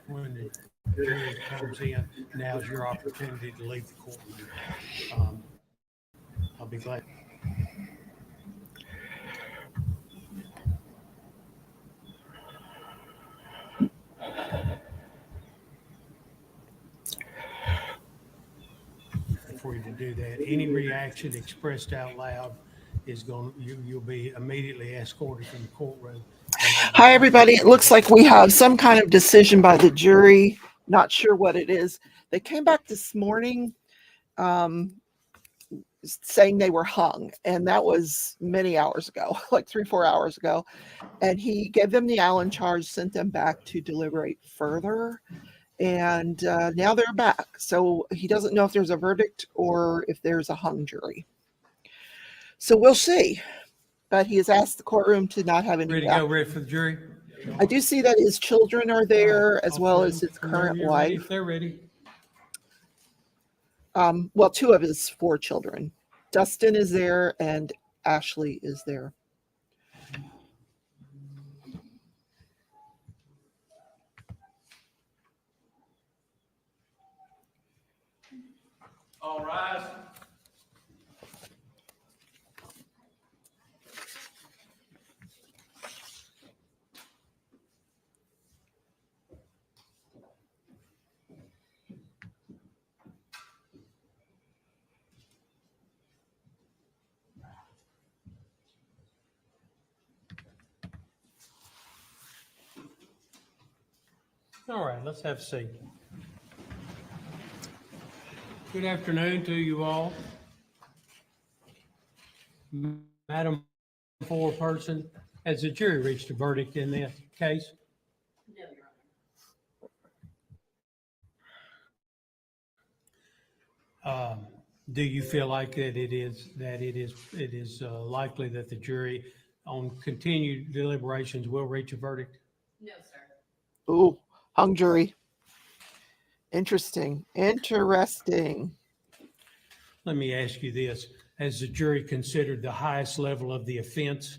When the jury comes in, now's your opportunity to leave the courtroom. I'll be glad. For you to do that, any reaction expressed out loud is you'll be immediately escorted from the courtroom. Hi, everybody. It looks like we have some kind of decision by the jury. Not sure what it is. They came back this morning saying they were hung, and that was many hours ago, like 3-4 hours ago. And he gave them the Allen charge, sent them back to deliberate further. And now they're back. So he doesn't know if there's a verdict or if there's a hung jury. So we'll see. But he has asked the courtroom to not have any. Ready to go, ready for the jury? I do see that his children are there as well as his current wife. If they're ready. Well, 2 of his 4 children. Dustin is there and Ashley is there. All rise. All right, let's have a seat. Good afternoon to you all. Madam Foreperson, has the jury reached a verdict in this case? No, Your Honor. Do you feel like that it is likely that the jury on continued deliberations will reach a verdict? No, sir. Ooh, hung jury. Interesting. Let me ask you this. Has the jury considered the highest level of the offense?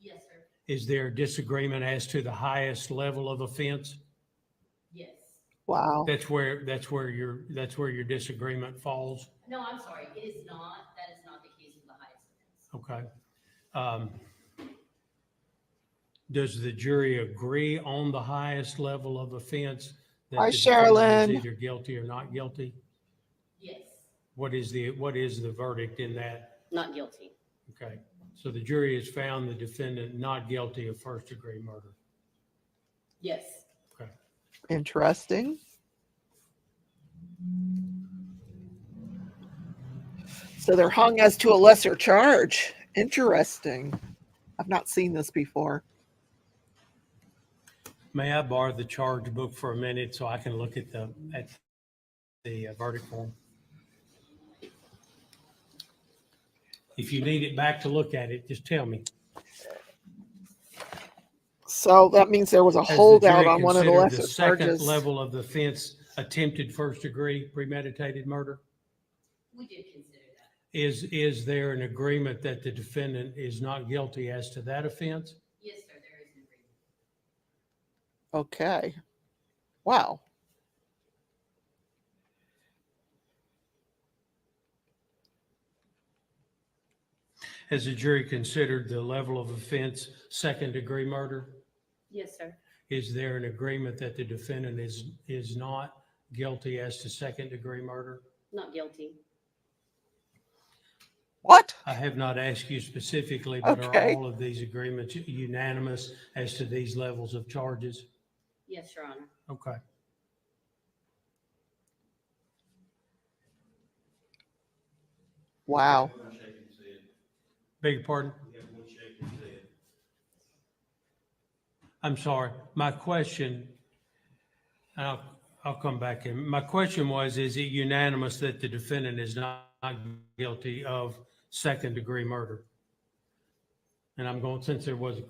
Yes, sir. Is there a disagreement as to the highest level of offense? Yes. Wow. That's where your disagreement falls. No, I'm sorry. It is not. That is not the case for the highest offense. Okay. Does the jury agree on the highest level of offense? That Hi, the defendant Sherilyn. is either guilty or not guilty? Yes. What is the verdict in that? Not guilty. Okay. So the jury has found the defendant not guilty of first-degree murder. Yes. Okay. Interesting. So they're hung as to a lesser charge. Interesting. I've not seen this before. May I borrow the charge book for a minute so I can look at the verdict form? If you need it back to look at it, just tell me. So that means there was a Has the holdout jury on one of the considered lesser the second charges. level of the offense attempted first-degree premeditated murder? We did consider that. Is there an agreement that the defendant is not guilty as to that offense? Yes, sir. There is an agreement. Okay. Wow. Has the jury considered the level of offense second-degree murder? Yes, sir. Is there an agreement that the defendant is not guilty as to second-degree murder? Not guilty. What? I have not asked you specifically, but Okay. are all of these agreements unanimous as to these levels of charges? Yes, Your Honor. Okay. Wow. Beg your pardon? I'm sorry. My question, I'll come back in. My question was, is it unanimous that the defendant is not guilty of second-degree murder? And I'm going, since there was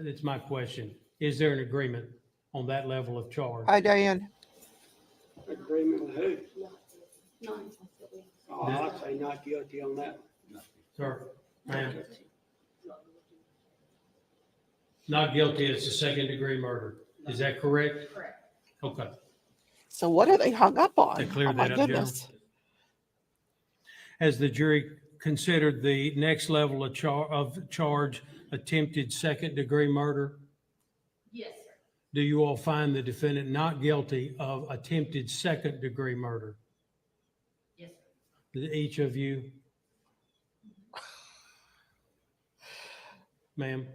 it's my question. Is there an agreement on that level of charge? Hi, Diane. Agreement with who? Not. Oh, I'd say not guilty on that. Sir, ma'am. Not guilty as to second degree murder. Is that correct? Correct. Okay. So what are they hung up on? To clear Oh my that up, General. goodness. Has the jury considered the next level of charge attempted second degree murder? Yes, sir. Do you all find the defendant not guilty of attempted second degree murder? Yes, sir. Each of you? Ma'am?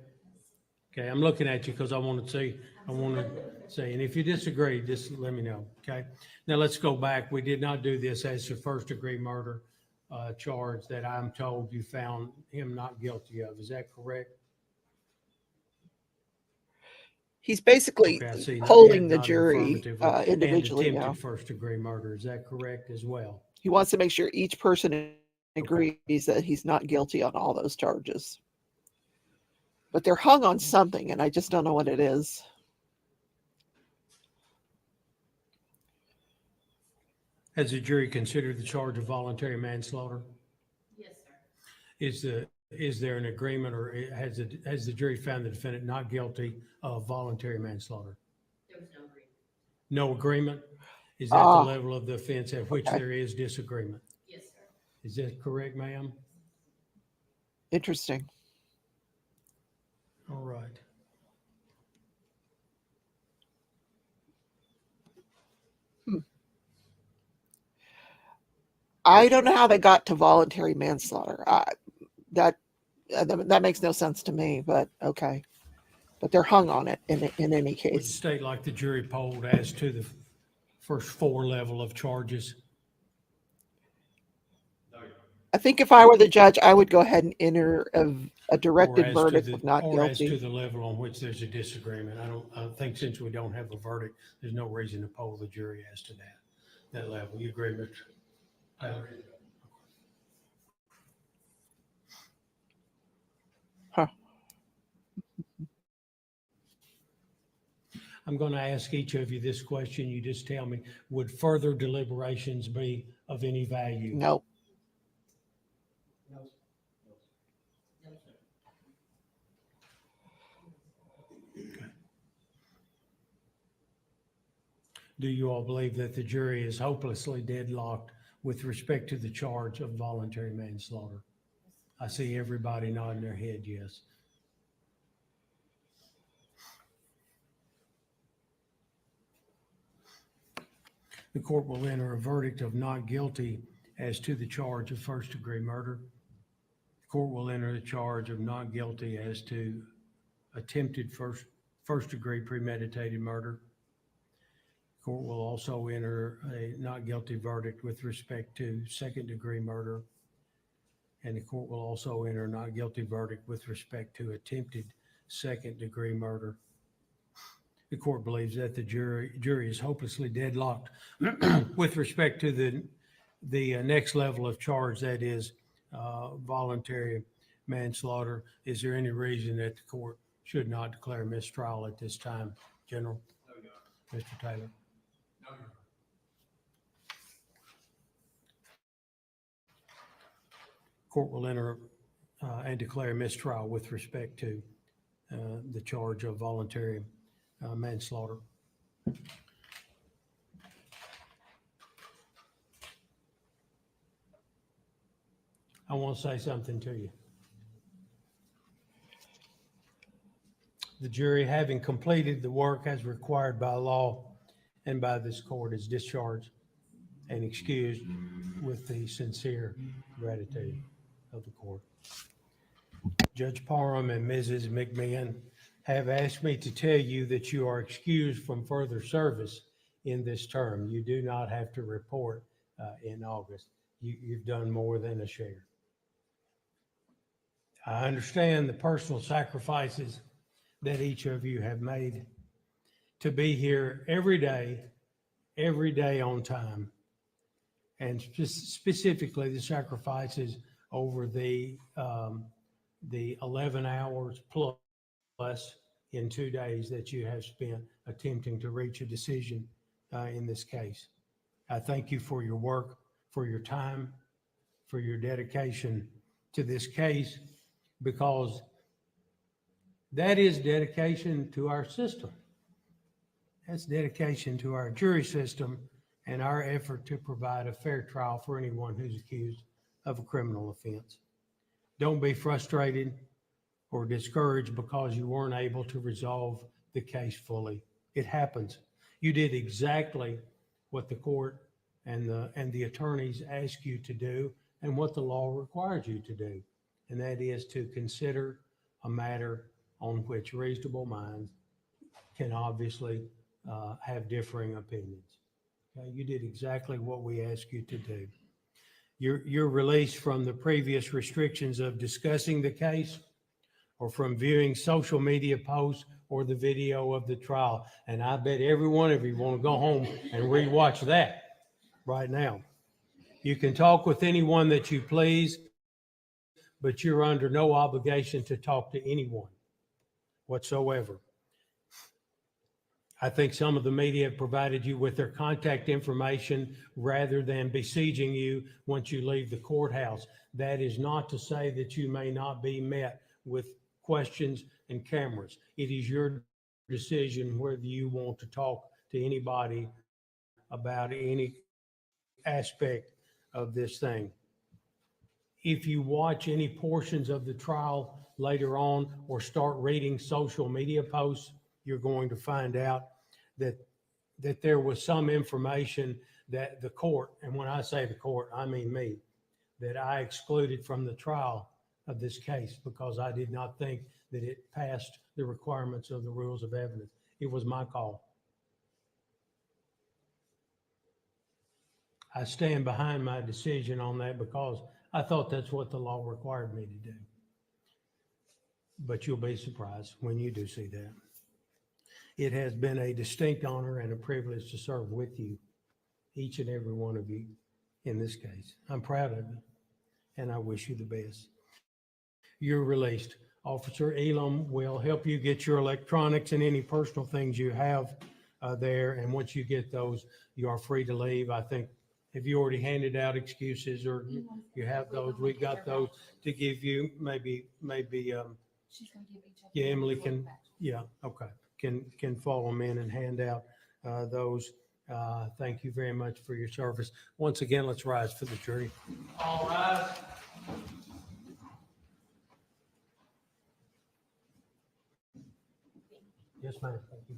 Okay, I'm looking at you because I want to see, and if you disagree, just let me know, okay? Now let's go back. We did not do this as a first degree murder charge that I'm told you found him not guilty of. Is that correct? He's basically Okay, I see. polling the Not jury affirmatively. And individually now. attempted first degree murder. Is that correct as well? He wants to make sure each person agrees that he's not guilty on all those charges. But they're hung on something, and I just don't know what it is. Has the jury considered the charge of voluntary manslaughter? Yes, sir. Is there an agreement, or has the jury found the defendant not guilty of voluntary manslaughter? There was no agreement. No agreement? Is that the level of the offense at which there is disagreement? Yes, sir. Is that correct, ma'am? Interesting. All right. I don't know how they got to voluntary manslaughter. That makes no sense to me, but okay. But they're hung on it in any Would case. state like the jury polled as to the first four level of charges? I think if I were the judge, I would go ahead and enter a directed Or as to verdict the- of not or as to guilty. the level on which there's a disagreement. I think since we don't have a verdict, there's no reason to poll the jury as to that level. You agree, Mr. Taylor? Huh. I'm going to ask each of you this question. You just tell me, would further deliberations be of any value? No. Do you all believe that the jury is hopelessly deadlocked with respect to the charge of voluntary manslaughter? I see everybody nodding their head yes. The court will enter a verdict of not guilty as to the charge of first degree murder. The court will enter the charge of not guilty as to attempted first degree premeditated murder. The court will also enter a not guilty verdict with respect to second degree murder. And the court will also enter a not guilty verdict with respect to attempted second degree murder. The court believes that the jury is hopelessly deadlocked with respect to the next level of charge, that is voluntary manslaughter. Is there any reason that the court should not declare mistrial at this time, General? No, Your Honor. Mr. Taylor? No, Your Honor. Court will enter and declare mistrial with respect to the charge of voluntary manslaughter. I want to say something to you. The jury, having completed the work as required by law and by this court, is discharged and excused with the sincere gratitude of the court. Judge Parham and Mrs. McMahon have asked me to tell you that you are excused from further service in this term. You do not have to report in August. You've done more than a share. I understand the personal sacrifices that each of you have made to be here every day on time, and specifically the sacrifices over the 11 hours plus in 2 days that you have spent attempting to reach a decision in this case. I thank you for your work, for your time, for your dedication to this case, because That is dedication to our system. That's dedication to our jury system and our effort to provide a fair trial for anyone who's accused of a criminal offense. Don't be frustrated or discouraged because you weren't able to resolve the case fully. It happens. You did exactly what the court and the attorneys asked you to do and what the law requires you to do. And that is to consider a matter on which reasonable minds can obviously have differing opinions. Okay? You did exactly what we asked you to do. You're released from the previous restrictions of discussing the case or from viewing social media posts or the video of the trial. And I bet every one of you want to go home and rewatch that right now. You can talk with anyone that you please, but you're under no obligation to talk to anyone whatsoever. I think some of the media have provided you with their contact information rather than besieging you once you leave the courthouse. That is not to say that you may not be met with questions and cameras. It is your decision whether you want to talk to anybody about any aspect of this thing. If you watch any portions of the trial later on or start reading social media posts, you're going to find out that there was some information that the court, and when I say the court, I mean me, that I excluded from the trial of this case because I did not think that it passed the requirements of the rules of evidence. It was my call. I stand behind my decision on that because I thought that's what the law required me to do. But you'll be surprised when you do see that. It has been a distinct honor and a privilege to serve with you, each and every one of you in this case. I'm proud of you, and I wish you the best. You're released. Officer Elam will help you get your electronics and any personal things you have there. And once you get those, you are free to leave. I think, have you already handed out excuses or you have those? We've got those to give you. Maybe She's gonna give each of yeah, them Emily a can, back. yeah, okay. Can follow them in and hand out those. Thank you very much for your service. Once again, let's rise for the jury. All rise. Yes, ma'am. Thank you.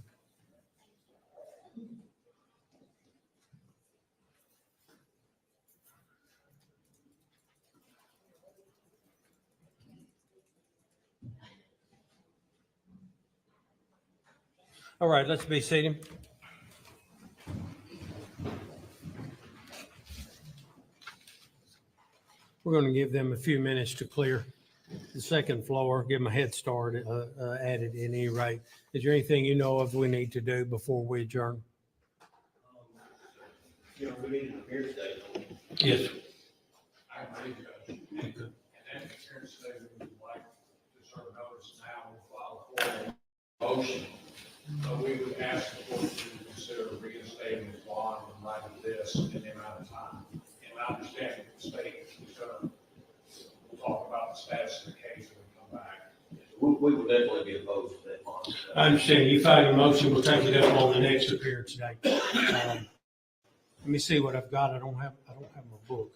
All right, let's be seated. We're going to give them a few minutes to clear the second floor, give them a head start at it at any rate. Is there anything you know of we need to do before we adjourn? We need an appearance date. Yes. I agree, Judge. And then the appearance today, we would like to serve notice now, we'll file a formal motion. So we would ask the court to consider reinstating the bond in light of this and the amount of time. And I understand that the state is gonna, we'll talk about the status of the case when we come back. We would definitely be opposed to that bond. I understand. You filed your motion. We'll take it up on the next appearance date. Let me see what I've got. I don't have my book.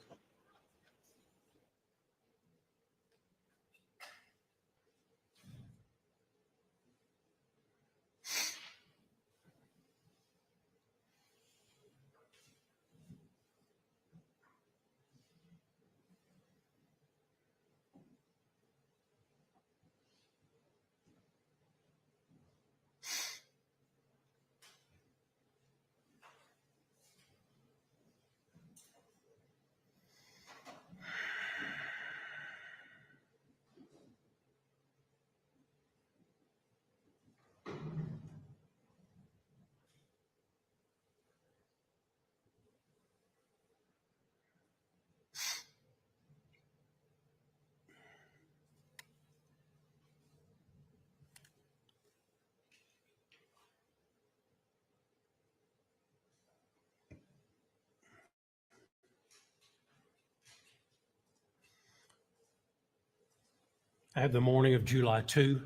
I have the morning of July 2.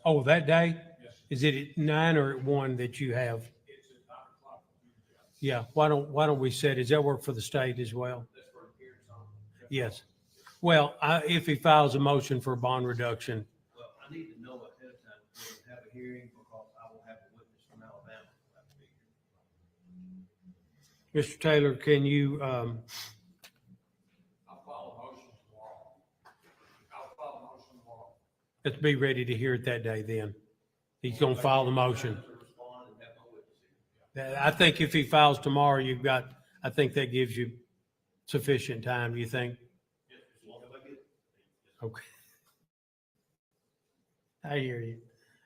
Oh, that day? Yes, Is it at 9 or at 1 that you have? it's at 9 o'clock. Yeah, why don't we set, does that work for the state as well? That's for appearance on. Yes. Well, if he files a motion for bond reduction, Well, I need to know ahead of time before we have a hearing because I will have a witness from Alabama. who have to be here. Mr. Taylor, can you, I'll file a motion tomorrow. I'll file a motion tomorrow. let's be ready to hear it that day then. He's gonna file the motion. To respond and have my witness here. I think if he files tomorrow, I think that gives you sufficient time, do you think? Yes, as long as I get it. Okay. I hear you.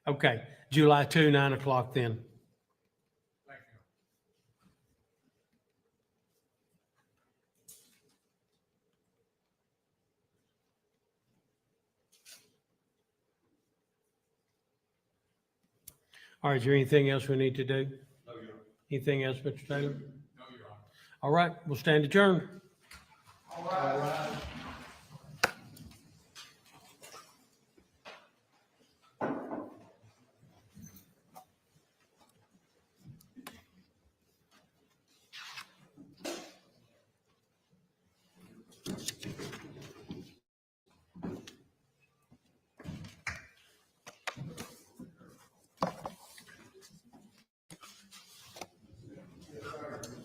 Okay, July 2, 9 o'clock then. Thank you. All right, is there anything else we need to do? No, Your Honor. Anything else, Mr. Taylor? No, Your Honor. All right, we'll stand adjourned.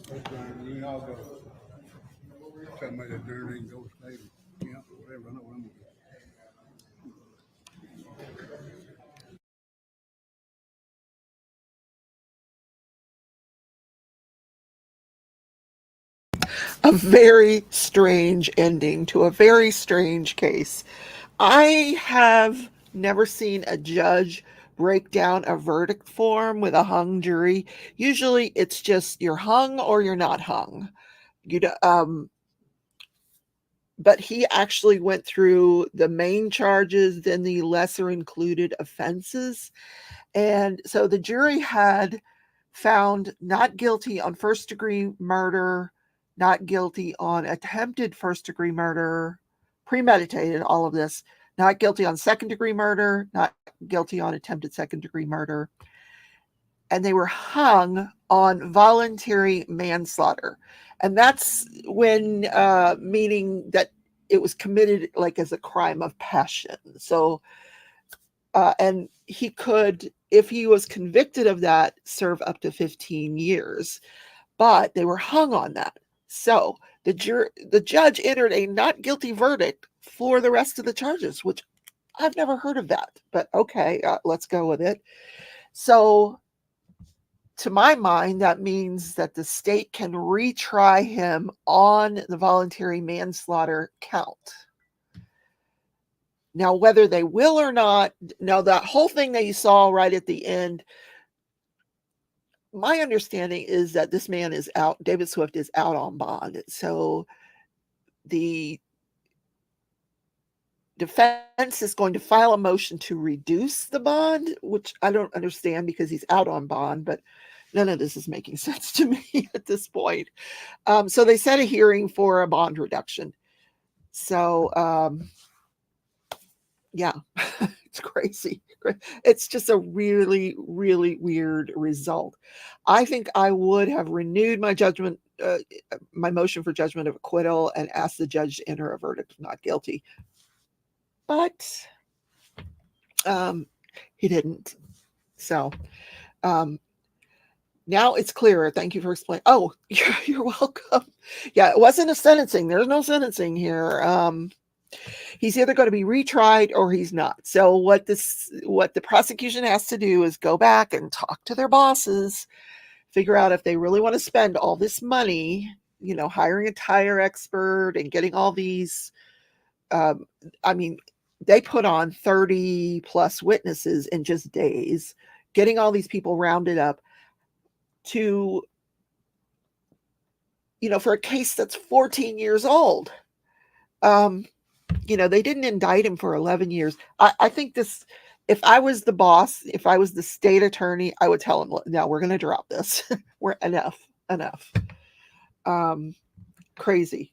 That's fine, you all go. Tell me that there ain't go stay, camp or whatever, I know what I'm gonna do. A very strange ending to a very strange case. I have never seen a judge break down a verdict form with a hung jury. Usually it's just you're hung or you're not hung. But he actually went through the main charges, then the lesser included offenses. And so the jury had found not guilty on first degree murder, not guilty on attempted first degree murder, premeditated, all of this, not guilty on second degree murder, not guilty on attempted second degree murder. And they were hung on voluntary manslaughter. And that's when, meaning that it was committed like as a crime of passion. So, and he could, if he was convicted of that, serve up to 15 years. But they were hung on that. So the judge entered a not guilty verdict for the rest of the charges, which I've never heard of that. But okay, let's go with it. So to my mind, that means that the state can retry him on the voluntary manslaughter count. Now, whether they will or not, now that whole thing that you saw right at the end, my understanding is that this man is out, David Swift is out on bond. So the defense is going to file a motion to reduce the bond, which I don't understand because he's out on bond, but none of this is making sense to me at this point. So they set a hearing for a bond reduction. So, yeah, it's crazy. It's just a really, really weird result. I think I would have renewed my judgment, my motion for judgment of acquittal and asked the judge to enter a verdict of not guilty. But he didn't. So now it's clearer. Thank you for explaining. Oh, you're welcome. Yeah, it wasn't a sentencing. There's no sentencing here. He's either going to be retried or he's not. So what the prosecution has to do is go back and talk to their bosses, figure out if they really want to spend all this money, hiring a tire expert and getting all these. I mean, they put on 30 plus witnesses in just days, getting all these people rounded up to, for a case that's 14 years old. They didn't indict him for 11 years. I think this, if I was the boss, if I was the state attorney, I would tell him, no, we're going to drop this. We're enough. Crazy.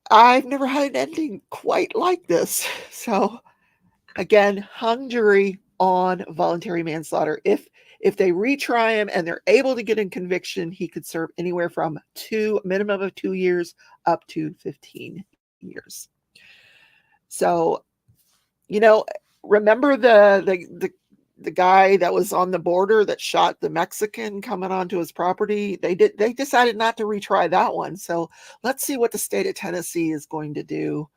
I've never had an ending quite like this. So again, hung jury on voluntary manslaughter. If they retry him and they're able to get a conviction, he could serve anywhere from minimum of 2 years up to 15 years. So, remember the guy that was on the border that shot the Mexican coming onto his property? They decided not to retry that one. So let's see what the state of Tennessee is going to do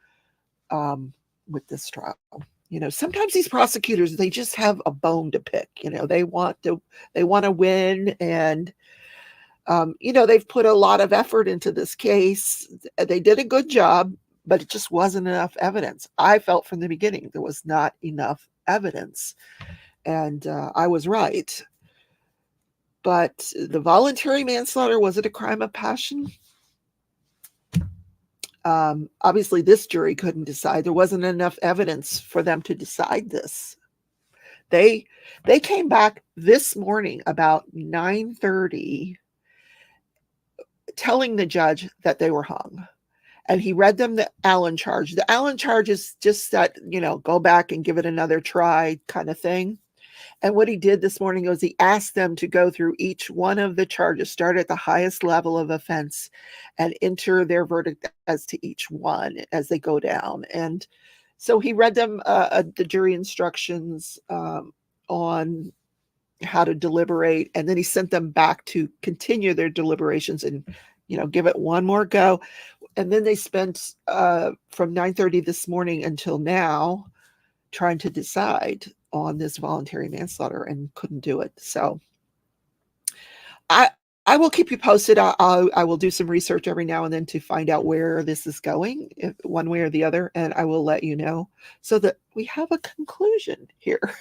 with this trial. Sometimes these prosecutors, they just have a bone to pick. They want to win, and they've put a lot of effort into this case. They did a good job, but it just wasn't enough evidence. I felt from the beginning there was not enough evidence, and I was right. But the voluntary manslaughter, was it a crime of passion? Obviously, this jury couldn't decide. There wasn't enough evidence for them to decide this. They came back this morning about 9:30, telling the judge that they were hung. And he read them the Allen charge. The Allen charge is just that, go back and give it another try kind of thing. And what he did this morning was he asked them to go through each one of the charges, start at the highest level of offense, and enter their verdict as to each one as they go down. And so he read them the jury instructions on how to deliberate, and then he sent them back to continue their deliberations and give it one more go. And then they spent from 9:30 this morning until now trying to decide on this voluntary manslaughter and couldn't do it. So I will keep you posted. I will do some research every now and then to find out where this is going, one way or the other, and I will let you know so that we have a conclusion here.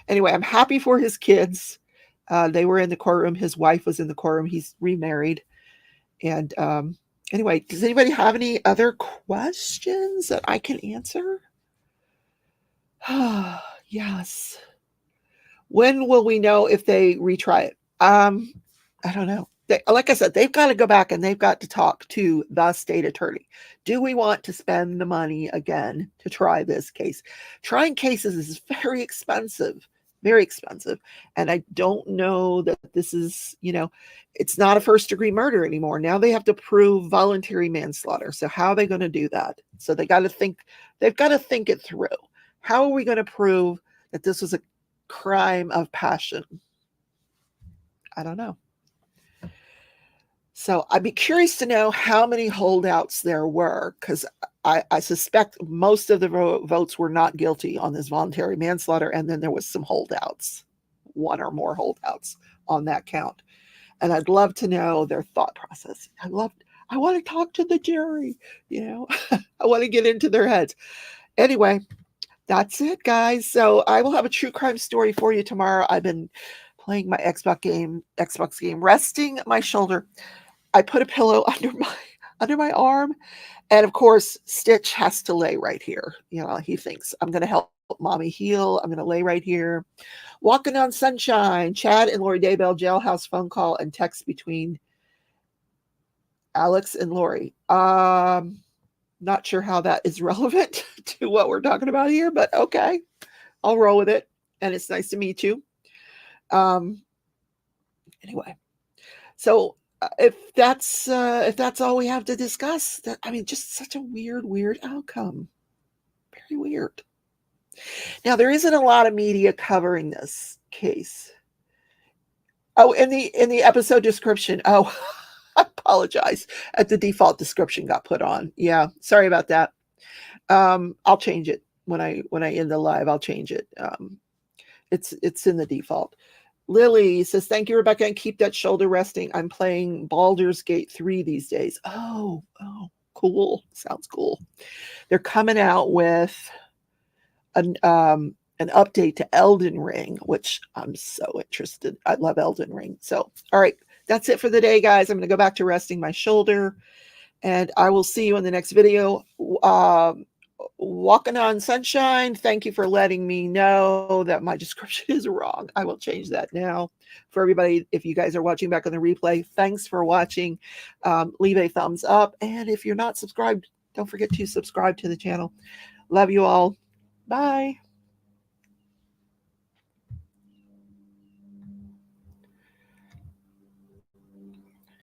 Anyway, I'm happy for his kids. They were in the courtroom. His wife was in the courtroom. He's remarried. And anyway, does anybody have any other questions that I can answer? Yes. When will we know if they retry it? I don't know. Like I said, they've got to go back and they've got to talk to the state attorney. Do we want to spend the money again to try this case? Trying cases is very expensive. And I don't know that this is, it's not a first degree murder anymore. Now they have to prove voluntary manslaughter. So how are they going to do that? So they've got to think it through. How are we going to prove that this was a crime of passion? I don't know. So I'd be curious to know how many holdouts there were, because I suspect most of the votes were not guilty on this voluntary manslaughter, and then there was some holdouts, one or more holdouts on that count. And I'd love to know their thought process. I want to talk to the jury, I want to get into their heads. Anyway, that's it, guys. So I will have a true crime story for you tomorrow. I've been playing my Xbox game, resting my shoulder. I put a pillow under my arm, and of course, Stitch has to lay right here. He thinks I'm going to help mommy heal. I'm going to lay right here. Walking on sunshine. Chad and Lori Daybell jailhouse phone call and text between Alex and Lori. Not sure how that is relevant to what we're talking about here, but okay, I'll roll with it. And it's nice to meet you. Anyway, so if that's all we have to discuss, just such a weird outcome. Very weird. Now, there isn't a lot of media covering this case. Oh, in the episode description. Oh, I apologize. The default description got put on. Yeah, sorry about that. I'll change it when I end the live. I'll change it. It's in the default. Lily says, thank you, Rebecca, and keep that shoulder resting. I'm playing Baldur's Gate 3 these days. Oh, cool. Sounds cool. They're coming out with an update to Elden Ring, which I'm so interested. I love Elden Ring. So, all right, that's it for the day, guys. I'm going to go back to resting my shoulder, and I will see you in the next video. Walking on sunshine. Thank you for letting me know that my description is wrong. I will change that now. For everybody, if you guys are watching back on the replay, thanks for watching. Leave a thumbs up, and if you're not subscribed, Don't forget to subscribe to the channel. Love you all. Bye.